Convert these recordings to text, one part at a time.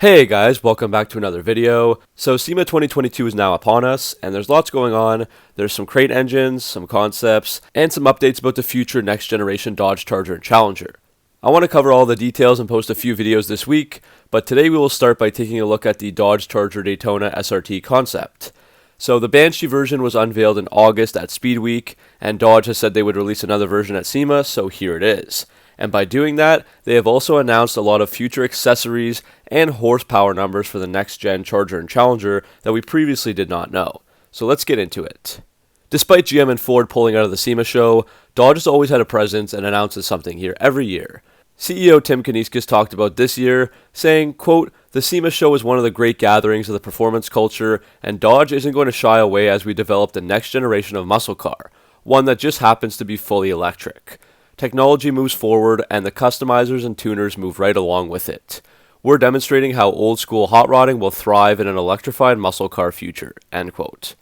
Hey guys, welcome back to another video. So SEMA 2022 is now upon us, and there's lots going on. There's some crate engines, some concepts, and some updates about the future next generation Dodge Charger and Challenger. I want to cover all the details and post a few videos this week, but today we will start by taking a look at the Dodge Charger Daytona SRT concept. So the Banshee version was unveiled in August at Speed Week, and Dodge has said they would release another version at SEMA, so here it is. And by doing that, they have also announced a lot of future accessories and horsepower numbers for the next-gen Charger and Challenger that we previously did not know. So let's get into it. Despite GM and Ford pulling out of the SEMA show, Dodge has always had a presence and announces something here every year. CEO Tim Kuniskis talked about this year, saying, quote, "The SEMA show is one of the great gatherings of the performance culture, and Dodge isn't going to shy away as we develop the next generation of muscle car, one that just happens to be fully electric. Technology moves forward, and the customizers and tuners move right along with it. We're demonstrating how old-school hot rodding will thrive in an electrified muscle car future," end quote.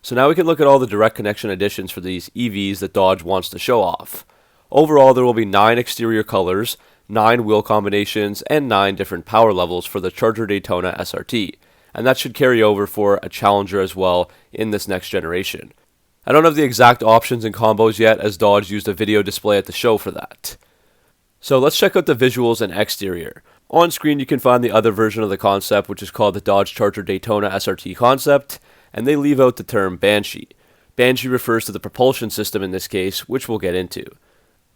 So now we can look at all the direct connection additions for these EVs that Dodge wants to show off. Overall, there will be 9 exterior colors, 9 wheel combinations, and 9 different power levels for the Charger Daytona SRT, and that should carry over for a Challenger as well in this next generation. I don't have the exact options and combos yet, as Dodge used a video display at the show for that. So let's check out the visuals and exterior. On screen you can find the other version of the concept, which is called the Dodge Charger Daytona SRT concept, and they leave out the term Banshee. Banshee refers to the propulsion system in this case, which we'll get into.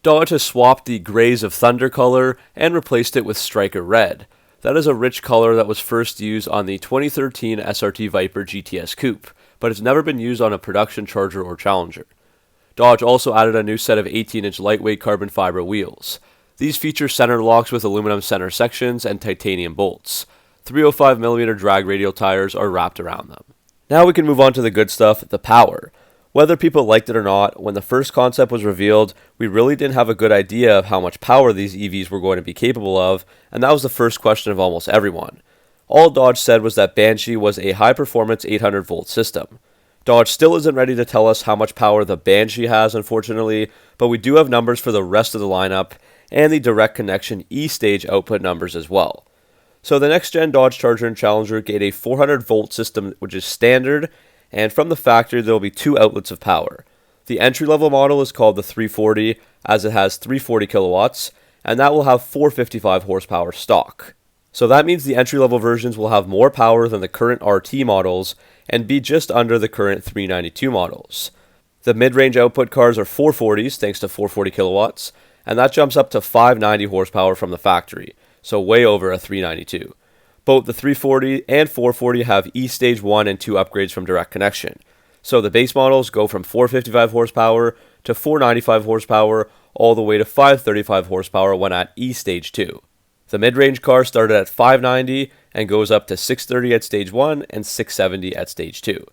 Dodge has swapped the Grays of Thunder color and replaced it with Striker Red. That is a rich color that was first used on the 2013 SRT Viper GTS Coupe, but it's never been used on a production Charger or Challenger. Dodge also added a new set of 18-inch lightweight carbon fiber wheels. These feature center locks with aluminum center sections and titanium bolts. 305mm drag radial tires are wrapped around them. Now we can move on to the good stuff, the power. Whether people liked it or not, when the first concept was revealed, we really didn't have a good idea of how much power these EVs were going to be capable of, and that was the first question of almost everyone. All Dodge said was that Banshee was a high-performance 800-volt system. Dodge still isn't ready to tell us how much power the Banshee has, unfortunately, but we do have numbers for the rest of the lineup and the direct connection E-stage output numbers as well. So the next-gen Dodge Charger and Challenger get a 400-volt system, which is standard, and from the factory there will be 2 outlets of power. The entry-level model is called the 340, as it has 340 kilowatts, and that will have 455 horsepower stock. So that means the entry-level versions will have more power than the current RT models and be just under the current 392 models. The mid-range output cars are 440s thanks to 440 kilowatts, and that jumps up to 590 horsepower from the factory, so way over a 392. Both the 340 and 440 have E-Stage 1 and 2 upgrades from direct connection. So the base models go from 455 horsepower to 495 horsepower all the way to 535 horsepower when at E-Stage 2. The mid-range car started at 590 and goes up to 630 at Stage 1 and 670 at Stage 2.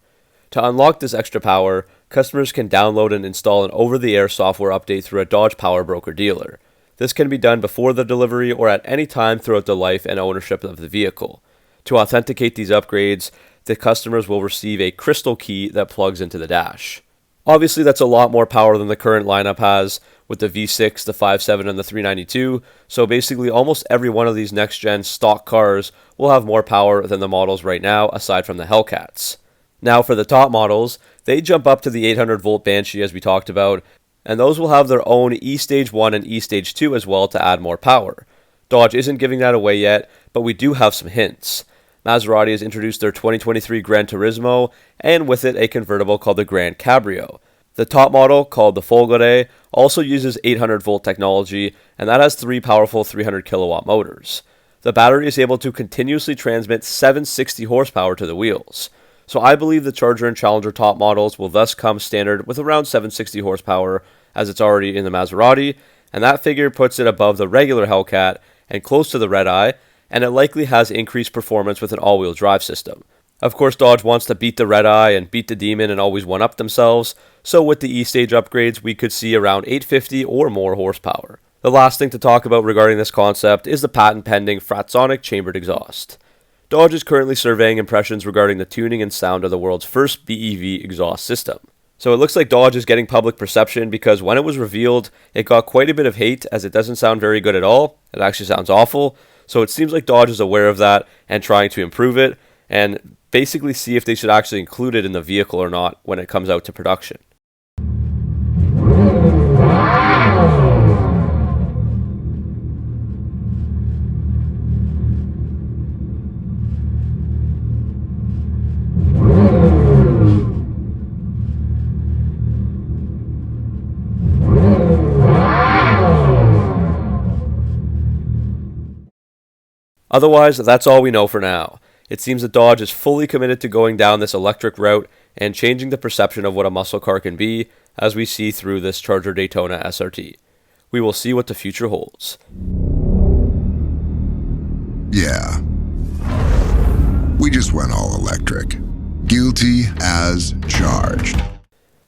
To unlock this extra power, customers can download and install an over-the-air software update through a Dodge Power Broker dealer. This can be done before the delivery or at any time throughout the life and ownership of the vehicle. To authenticate these upgrades, the customers will receive a crystal key that plugs into the dash. Obviously, that's a lot more power than the current lineup has, with the V6, the 5.7, and the 392, so basically almost every one of these next-gen stock cars will have more power than the models right now, aside from the Hellcats. Now for the top models, they jump up to the 800-volt Banshee as we talked about, and those will have their own E-Stage 1 and E-Stage 2 as well to add more power. Dodge isn't giving that away yet, but we do have some hints. Maserati has introduced their 2023 Gran Turismo, and with it a convertible called the Gran Cabrio. The top model, called the Folgore, also uses 800-volt technology, and that has 3 powerful 300-kilowatt motors. The battery is able to continuously transmit 760 horsepower to the wheels. So I believe the Charger and Challenger top models will thus come standard with around 760 horsepower, as it's already in the Maserati, and that figure puts it above the regular Hellcat and close to the Red Eye, and it likely has increased performance with an all-wheel drive system. Of course, Dodge wants to beat the Red Eye and beat the Demon and always one-up themselves, so with the E-Stage upgrades, we could see around 850 or more horsepower. The last thing to talk about regarding this concept is the patent-pending Fratsonic chambered exhaust. Dodge is currently surveying impressions regarding the tuning and sound of the world's first BEV exhaust system. So it looks like Dodge is getting public perception because when it was revealed, it got quite a bit of hate as it doesn't sound very good at all. It actually sounds awful. So it seems like Dodge is aware of that and trying to improve it, and basically see if they should actually include it in the vehicle or not when it comes out to production. Otherwise, that's all we know for now. It seems that Dodge is fully committed to going down this electric route and changing the perception of what a muscle car can be, as we see through this Charger Daytona SRT. We will see what the future holds. Yeah. We just went all electric. Guilty as charged.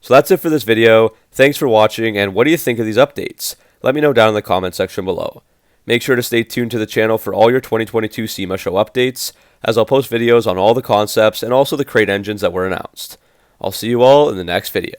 So that's it for this video. Thanks for watching, and what do you think of these updates? Let me know down in the comment section below. Make sure to stay tuned to the channel for all your 2022 SEMA show updates, as I'll post videos on all the concepts and also the crate engines that were announced. I'll see you all in the next video.